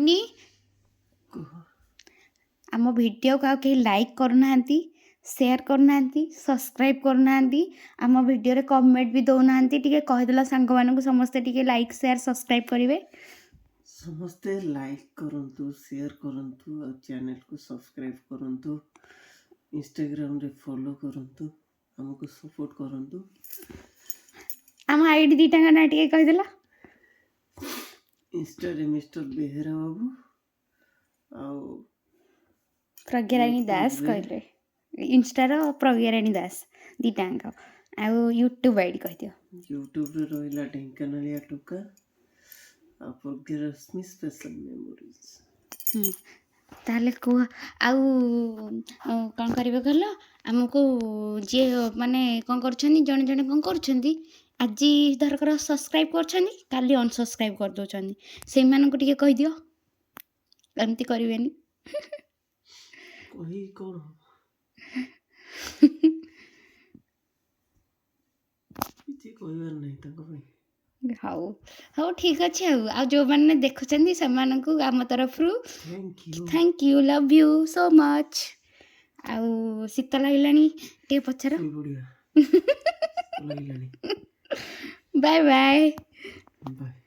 नी आम वीडियो का कहीं लाइक करना शेयर करना सब्सक्राइब करना आम वीडियो रे कमेंट भी दौना टी कहीदेला सांग मानू समस्ते टी लाइक शेयर सब्सक्राइब करेंगे समस्ते लाइक करंतु शेयर करंतु और चैनल को सब्सक्राइब करंतु इंस्टाग्राम रे फॉलो करंतु हमको सपोर्ट करंतु आम आईडी दीटा ना टी कहीदेला इंस्टा रे मिस्टर बेहेरा बाबू आउ प्रज्ञाराणी दास कहले इंस्टार प्रज्ञाराणी दास दीटाक आउ यूट्यूब आईडी कह दियो यूट्यूब रे रहिला ढेंकानालिया टुका आ प्रज्ञारश्मि स्पेशल मेमोरीज ताले कह आउ कौन करेंगे कहल आमको जी माने कौन कर जड़े जड़े कौन कर आज धरकर सब्सक्राइब कर काली अनसब्सक्राइब कर दौरान से टी कहीदियो एमती करेनि कही कौन किसी कहबार नहीं ताको भाई हाउ हाउ ठीक अच्छे आ जो मैंने देखुं से आम तरफ thank you love you so much आउ शीत लगे टे पचर बढ़िया बाय बाय बाय